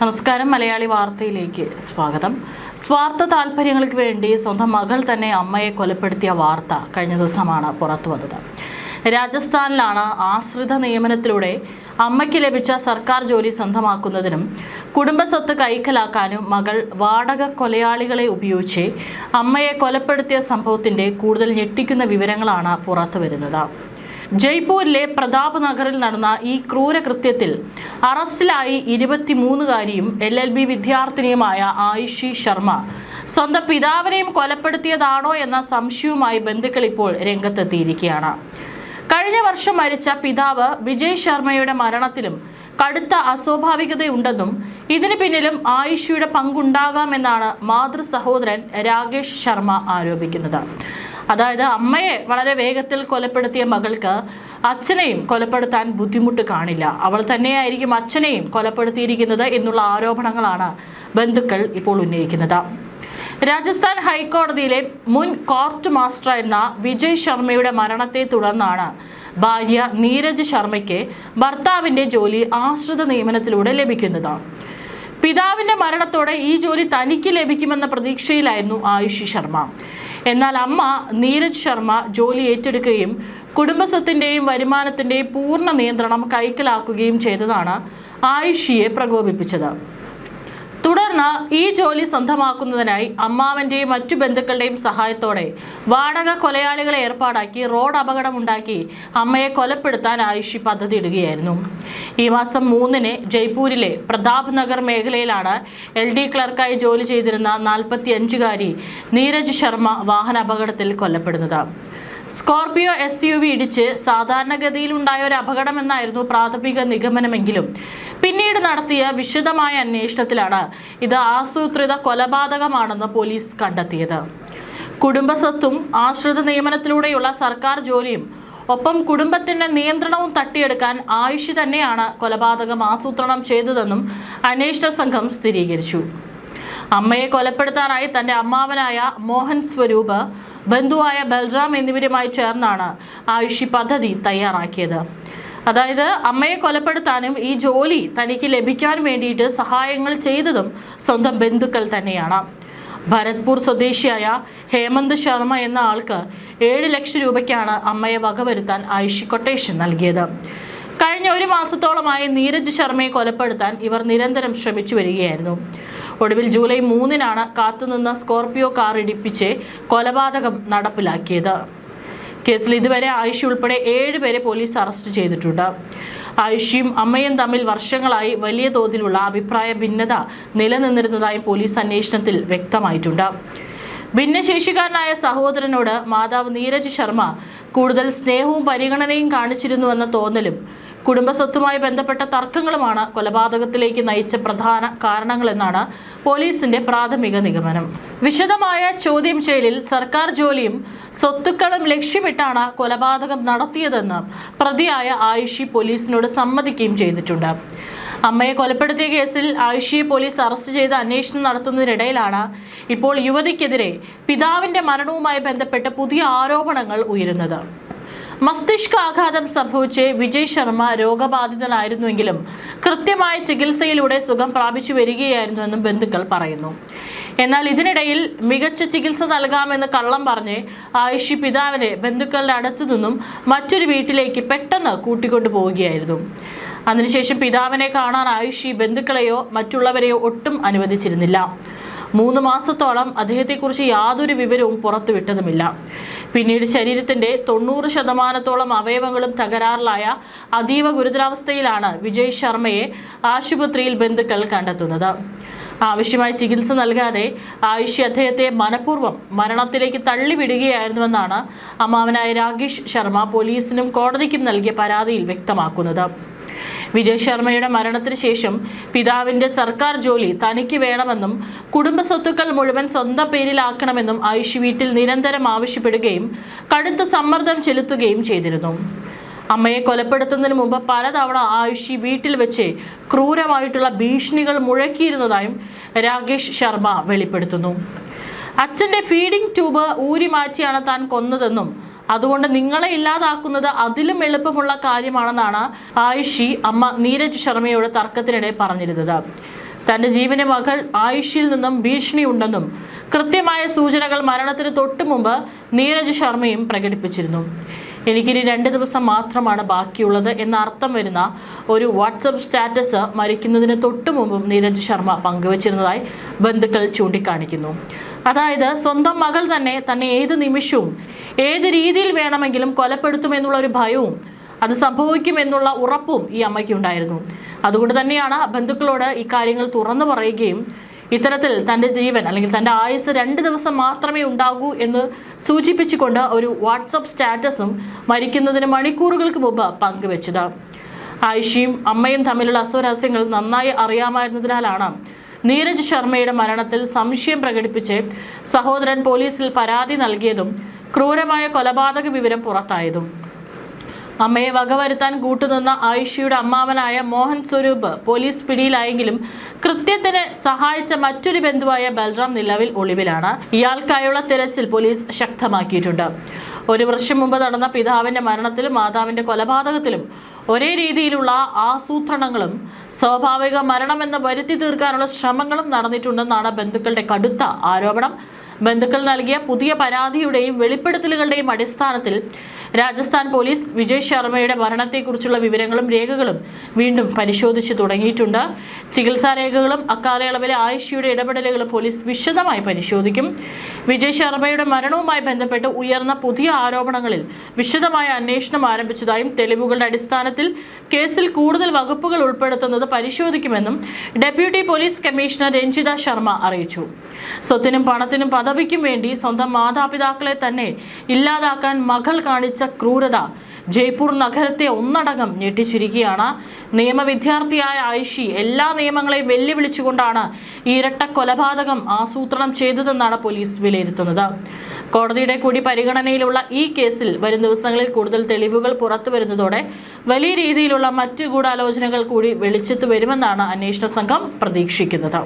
നമസ്കാരം. മലയാളി വാർത്തയിലേക്ക് സ്വാഗതം. സ്വാർത്ഥ താല്പര്യങ്ങൾക്ക് വേണ്ടി സ്വന്തം മകൾ തന്നെ അമ്മയെ കൊലപ്പെടുത്തിയ വാർത്ത കഴിഞ്ഞ ദിവസമാണ് പുറത്തു വന്നത്. രാജസ്ഥാനിലാണ് ആശ്രിത നിയമനത്തിലൂടെ അമ്മയ്ക്ക് ലഭിച്ച സർക്കാർ ജോലി സ്വന്തമാക്കുന്നതിനും കുടുംബസ്വത്ത് കൈക്കലാക്കാനും മകൾ വാടക കൊലയാളികളെ ഉപയോഗിച്ച് അമ്മയെ കൊലപ്പെടുത്തിയ സംഭവത്തിന്റെ കൂടുതൽ ഞെട്ടിക്കുന്ന വിവരങ്ങളാണ് പുറത്തു വരുന്നത്. ജയ്പൂരിലെ പ്രതാപ് നഗറിൽ നടന്ന ഈ ക്രൂരകൃത്യത്തിൽ അറസ്റ്റിലായി 23-കാരിയും LLB വിദ്യാർത്ഥിനിയുമായ ആയുഷി ശർമ്മ സ്വന്തം പിതാവിനെയും കൊലപ്പെടുത്തിയതാണോ എന്ന സംശയവുമായി ബന്ധുക്കൾ ഇപ്പോൾ രംഗത്തെത്തിയിരിക്കുകയാണ്. കഴിഞ്ഞ വർഷം മരിച്ച പിതാവ് വിജയ് ശർമ്മയുടെ മരണത്തിലും കടുത്ത അസ്വാഭാവികതയുണ്ടെന്നും ഇതിന് പിന്നിലും ആയുഷിയുടെ പങ്കുണ്ടാകാമെന്നാണ് മാതൃ സഹോദരൻ രാകേഷ് ശർമ്മ ആരോപിക്കുന്നത്. അതായത് അമ്മയെ വളരെ വേഗത്തിൽ കൊലപ്പെടുത്തിയ മകൾക്ക് അച്ഛനെയും കൊലപ്പെടുത്താൻ ബുദ്ധിമുട്ട് കാണില്ല, അവൾ തന്നെയായിരിക്കും അച്ഛനെയും കൊലപ്പെടുത്തിയിരിക്കുന്നത് എന്നുള്ള ആരോപണങ്ങളാണ് ബന്ധുക്കൾ ഇപ്പോൾ ഉന്നയിക്കുന്നത്. രാജസ്ഥാൻ ഹൈക്കോടതിയിലെ മുൻ കോർട്ട് മാസ്റ്ററായിരുന്ന വിജയ് ശർമ്മയുടെ മരണത്തെ തുടർന്നാണ് ഭാര്യ നീരജ് ശർമ്മയ്ക്ക് ഭർത്താവിന്റെ ജോലി ആശ്രിത നിയമനത്തിലൂടെ ലഭിക്കുന്നത്. പിതാവിന്റെ മരണത്തോടെ ഈ ജോലി തനിക്ക് ലഭിക്കുമെന്ന പ്രതീക്ഷയിലായിരുന്നു ആയുഷി ശർമ്മ. എന്നാൽ അമ്മ നീരജ് ശർമ്മ ജോലി ഏറ്റെടുക്കുകയും കുടുംബസ്വത്തിന്റെയും വരുമാനത്തിന്റെയും പൂർണ്ണ നിയന്ത്രണം കൈക്കലാക്കുകയും ചെയ്തതാണ് ആയുഷിയെ പ്രകോപിപ്പിച്ചത്. തുടർന്ന് ഈ ജോലി സ്വന്തമാക്കുന്നതിനായി അമ്മാവന്റെയും മറ്റു ബന്ധുക്കളുടെയും സഹായത്തോടെ വാടക കൊലയാളികളെ ഏർപ്പാടാക്കി റോഡ് അപകടമുണ്ടാക്കി അമ്മയെ കൊലപ്പെടുത്താൻ ആയുഷി പദ്ധതിയിടുകയായിരുന്നു. ഈ മാസം 3-ന് ജയ്പൂരിലെ പ്രതാപ് നഗർ മേഖലയിലാണ് LD ക്ലർക്കായി ജോലി ചെയ്തിരുന്ന 45-കാരി നീരജ് ശർമ്മ വാഹന അപകടത്തിൽ കൊല്ലപ്പെടുന്നത്. സ്കോർപിയോ SUV ഇടിച്ച് സാധാരണഗതിയിലുണ്ടായ ഒരു അപകടമെന്നായിരുന്നു പ്രാഥമിക നിഗമനമെങ്കിലും പിന്നീട് നടത്തിയ വിശദമായ അന്വേഷണത്തിലാണ് ഇത് ആസൂത്രിത കൊലപാതകമാണെന്ന് പോലീസ് കണ്ടെത്തിയത്. കുടുംബസ്വത്തും ആശ്രിത നിയമനത്തിലൂടെയുള്ള സർക്കാർ ജോലിയും ഒപ്പം കുടുംബത്തിന്റെ നിയന്ത്രണവും തട്ടിയെടുക്കാൻ ആയുഷി തന്നെയാണ് കൊലപാതകം ആസൂത്രണം ചെയ്തതെന്നും അന്വേഷണ സംഘം സ്ഥിരീകരിച്ചു. അമ്മയെ കൊലപ്പെടുത്താനായി തന്റെ അമ്മാവനായ മോഹൻ സ്വരൂപ്, ബന്ധുവായ ബൽറാം എന്നിവരുമായി ചേർന്നാണ് ആയുഷി പദ്ധതി തയ്യാറാക്കിയത്. അതായത് അമ്മയെ കൊലപ്പെടുത്താനും ഈ ജോലി തനിക്ക് ലഭിക്കാൻ വേണ്ടിയിട്ട് സഹായങ്ങൾ ചെയ്തതും സ്വന്തം ബന്ധുക്കൾ തന്നെയാണ്. ഭരത്പൂർ സ്വദേശിയായ ഹേമന്ത് ശർമ്മ എന്ന ആൾക്ക് 7 ലക്ഷം രൂപയ്ക്കാണ് അമ്മയെ വകവരുത്താൻ ആയുഷി കൊട്ടേഷൻ നൽകിയത്. കഴിഞ്ഞ 1 മാസത്തോളമായി നീരജ് ശർമ്മയെ കൊലപ്പെടുത്താൻ ഇവർ നിരന്തരം ശ്രമിച്ചു വരികയായിരുന്നു. ഒടുവിൽ ജൂലൈ 3-നാണ് കാത്തുനിന്ന സ്കോർപിയോ കാർ ഇടിപ്പിച്ച് കൊലപാതകം നടപ്പിലാക്കിയത്. കേസിൽ ഇതുവരെ ആയുഷി ഉൾപ്പെടെ 7 പേരെ പോലീസ് അറസ്റ്റ് ചെയ്തിട്ടുണ്ട്. ആയുഷിയും അമ്മയും തമ്മിൽ വർഷങ്ങളായി വലിയ തോതിലുള്ള അഭിപ്രായ ഭിന്നത നിലനിന്നിരുന്നതായി പോലീസ് അന്വേഷണത്തിൽ വ്യക്തമായിട്ടുണ്ട്. ഭിന്നശേഷിക്കാരനായ സഹോദരനോട് മാതാവ് നീരജ് ശർമ്മ കൂടുതൽ സ്നേഹവും പരിഗണനയും കാണിച്ചിരുന്നുവെന്ന തോന്നലും കുടുംബസ്വത്തുമായി ബന്ധപ്പെട്ട തർക്കങ്ങളുമാണ് കൊലപാതകത്തിലേക്ക് നയിച്ച പ്രധാന കാരണങ്ങളെന്നാണ് പോലീസിന്റെ പ്രാഥമിക നിഗമനം. വിശദമായ ചോദ്യം ചെയ്യലിൽ സർക്കാർ ജോലിയും സ്വത്തുക്കളും ലക്ഷ്യമിട്ടാണ് കൊലപാതകം നടത്തിയതെന്ന് പ്രതിയായ ആയുഷി പോലീസിനോട് സമ്മതിക്കുകയും ചെയ്തിട്ടുണ്ട്. അമ്മയെ കൊലപ്പെടുത്തിയ കേസിൽ ആയുഷിയെ പോലീസ് അറസ്റ്റ് ചെയ്ത് അന്വേഷണം നടത്തുന്നതിനിടയിലാണ് ഇപ്പോൾ യുവതിക്കെതിരെ പിതാവിന്റെ മരണവുമായി ബന്ധപ്പെട്ട് പുതിയ ആരോപണങ്ങൾ ഉയരുന്നത്. മസ്തിഷ്കാഘാതം സംഭവിച്ച് വിജയ് ശർമ്മ രോഗബാധിതനായിരുന്നുവെങ്കിലും കൃത്യമായ ചികിത്സയിലൂടെ സുഖം പ്രാപിച്ചു വരികയായിരുന്നുവെന്നും ബന്ധുക്കൾ പറയുന്നു. എന്നാൽ ഇതിനിടയിൽ മികച്ച ചികിത്സ നൽകാമെന്ന് കള്ളം പറഞ്ഞ് ആയുഷി പിതാവിനെ ബന്ധുക്കളുടെ അടുത്തു നിന്നും മറ്റൊരു വീട്ടിലേക്ക് പെട്ടെന്ന് കൂട്ടിക്കൊണ്ടു പോവുകയായിരുന്നു. അതിനുശേഷം പിതാവിനെ കാണാൻ ആയുഷി ബന്ധുക്കളെയോ മറ്റുള്ളവരെയോ ഒട്ടും അനുവദിച്ചിരുന്നില്ല. 3 മാസത്തോളം അദ്ദേഹത്തെക്കുറിച്ച് യാതൊരു വിവരവും പുറത്തുവിട്ടതുമില്ല. പിന്നീട് ശരീരത്തിന്റെ 90% അവയവങ്ങളും തകരാറിലായ അതീവ ഗുരുതരാവസ്ഥയിലാണ് വിജയ് ശർമ്മയെ ആശുപത്രിയിൽ ബന്ധുക്കൾ കണ്ടെത്തുന്നത്. ആവശ്യമായ ചികിത്സ നൽകാതെ ആയുഷി അദ്ദേഹത്തെ മനഃപൂർവ്വം മരണത്തിലേക്ക് തള്ളിവിടുകയായിരുന്നുവെന്നാണ് അമ്മാവനായ രാകേഷ് ശർമ്മ പോലീസിനും കോടതിക്കും നൽകിയ പരാതിയിൽ വ്യക്തമാക്കുന്നത്. വിജയ് ശർമ്മയുടെ മരണത്തിന് ശേഷം പിതാവിന്റെ സർക്കാർ ജോലി തനിക്ക് വേണമെന്നും കുടുംബസ്വത്തുക്കൾ മുഴുവൻ സ്വന്തം പേരിലാക്കണമെന്നും ആയുഷി വീട്ടിൽ നിരന്തരം ആവശ്യപ്പെടുകയും കടുത്ത സമ്മർദ്ദം ചെലുത്തുകയും ചെയ്തിരുന്നു. അമ്മയെ കൊലപ്പെടുത്തുന്നതിന് മുമ്പ് പലതവണ ആയുഷി വീട്ടിൽ വെച്ച് ക്രൂരമായിട്ടുള്ള ഭീഷണികൾ മുഴക്കിയിരുന്നതായും രാകേഷ് ശർമ്മ വെളിപ്പെടുത്തുന്നു. അച്ഛന്റെ ഫീഡിംഗ് ട്യൂബ് ഊരി മാറ്റിയാണ് താൻ കൊന്നതെന്നും അതുകൊണ്ട് നിങ്ങളെ ഇല്ലാതാക്കുന്നത് അതിലും എളുപ്പമുള്ള കാര്യമാണെന്നാണ് ആയുഷി അമ്മ നീരജ് ശർമ്മയോട് തർക്കത്തിനിടെ പറഞ്ഞിരുന്നത്. തന്റെ ജീവന് മകൾ ആയിഷയിൽ നിന്നും ഭീഷണിയുണ്ടെന്നും കൃത്യമായ സൂചനകൾ മരണത്തിന് തൊട്ടു മുമ്പ് നീരജ് ശർമ്മയും പ്രകടിപ്പിച്ചിരുന്നു. എനിക്കിനി 2 ദിവസം മാത്രമാണ് ബാക്കിയുള്ളത് എന്ന അർത്ഥം വരുന്ന ഒരു വാട്സപ്പ് സ്റ്റാറ്റസ് മരിക്കുന്നതിന് തൊട്ടു മുമ്പും നീരജ് ശർമ്മ പങ്കുവച്ചിരുന്നതായി ബന്ധുക്കൾ ചൂണ്ടിക്കാണിക്കുന്നു. അതായത് സ്വന്തം മകൾ തന്നെ ഏത് നിമിഷവും ഏത് രീതിയിൽ വേണമെങ്കിലും കൊലപ്പെടുത്തുമെന്നുള്ള ഒരു ഭയവും അത് സംഭവിക്കുമെന്നുള്ള ഉറപ്പും ഈ അമ്മയ്ക്കുണ്ടായിരുന്നു. അതുകൊണ്ട് തന്നെയാണ് ബന്ധുക്കളോട് ഈ കാര്യങ്ങൾ തുറന്നു പറയുകയും ഇത്തരത്തിൽ തൻ്റെ ജീവൻ അല്ലെങ്കിൽ തൻ്റെ ആയുസ് 2 ദിവസം മാത്രമേ ഉണ്ടാകൂ എന്ന് സൂചിപ്പിച്ചുകൊണ്ട് ഒരു വാട്സപ്പ് സ്റ്റാറ്റസും മരിക്കുന്നതിന് മണിക്കൂറുകൾക്ക് മുമ്പ് പങ്കുവെച്ചത്. ആയിഷയും അമ്മയും തമ്മിലുള്ള അസ്വാരസ്യങ്ങൾ നന്നായി അറിയാമായിരുന്നതിനാലാണ് നീരജ് ശർമ്മയുടെ മരണത്തിൽ സംശയം പ്രകടിപ്പിച്ച് സഹോദരൻ പോലീസിൽ പരാതി നൽകിയതും ക്രൂരമായ കൊലപാതക വിവരം പുറത്തായതും. അമ്മയെ വകവരുത്താൻ കൂട്ടുനിന്ന ആയിഷയുടെ അമ്മാവനായ മോഹൻ സ്വരൂപ് പോലീസ് പിടിയിലായെങ്കിലും കൃത്യത്തിന് സഹായിച്ച മറ്റൊരു ബന്ധുവായ ബൽറാം നിലവിൽ ഒളിവിലാണ്. ഇയാൾക്കായുള്ള തിരച്ചിൽ പോലീസ് ശക്തമാക്കിയിട്ടുണ്ട്. 1 വർഷം മുമ്പ് നടന്ന പിതാവിന്റെ മരണത്തിലും മാതാവിന്റെ കൊലപാതകത്തിലും ഒരേ രീതിയിലുള്ള ആസൂത്രണങ്ങളും സ്വാഭാവിക മരണമെന്ന് വരുത്തി തീർക്കാനുള്ള ശ്രമങ്ങളും നടന്നിട്ടുണ്ടെന്നാണ് ബന്ധുക്കളുടെ കടുത്ത ആരോപണം. ബന്ധുക്കൾ നൽകിയ പുതിയ പരാതിയുടെയും വെളിപ്പെടുത്തലുകളുടെയും അടിസ്ഥാനത്തിൽ രാജസ്ഥാൻ പോലീസ് വിജയ് ശർമ്മയുടെ മരണത്തെക്കുറിച്ചുള്ള വിവരങ്ങളും രേഖകളും വീണ്ടും പരിശോധിച്ചു തുടങ്ങിയിട്ടുണ്ട്. ചികിത്സാ രേഖകളും അക്കാലയളവിലെ ആയിഷയുടെ ഇടപെടലുകളും പോലീസ് വിശദമായി പരിശോധിക്കും. വിജയ് ശർമ്മയുടെ മരണവുമായി ബന്ധപ്പെട്ട് ഉയർന്ന പുതിയ ആരോപണങ്ങളിൽ വിശദമായ അന്വേഷണം ആരംഭിച്ചതായും തെളിവുകളുടെ അടിസ്ഥാനത്തിൽ കേസിൽ കൂടുതൽ വകുപ്പുകൾ ഉൾപ്പെടുത്തുന്നത് പരിശോധിക്കുമെന്നും deputy police commissioner Ranjitha Sharma അറിയിച്ചു. സ്വത്തിനും പണത്തിനും പദവിക്കും വേണ്ടി സ്വന്തം മാതാപിതാക്കളെ തന്നെ ഇല്ലാതാക്കാൻ മകൾ കാണിച്ച ക്രൂരത ജയ്പൂർ നഗരത്തെ ഒന്നടങ്കം ഞെട്ടിച്ചിരിക്കുകയാണ്. നിയമവിദ്യാർത്ഥിയായ ആയിഷി എല്ലാ നിയമങ്ങളെയും വെല്ലുവിളിച്ചുകൊണ്ടാണ് ഈ ഇരട്ട കൊലപാതകം ആസൂത്രണം ചെയ്തതെന്നാണ് പോലീസ് വിലയിരുത്തുന്നത്. കോടതിയുടെ കൂടി പരിഗണനയിലുള്ള ഈ കേസിൽ വരും ദിവസങ്ങളിൽ കൂടുതൽ തെളിവുകൾ പുറത്തു വരുന്നതോടെ വലിയ രീതിയിലുള്ള മറ്റ് ഗൂഢാലോചനകൾ കൂടി വെളിച്ചത്ത് വരുമെന്നാണ് അന്വേഷണ സംഘം പ്രതീക്ഷിക്കുന്നത്.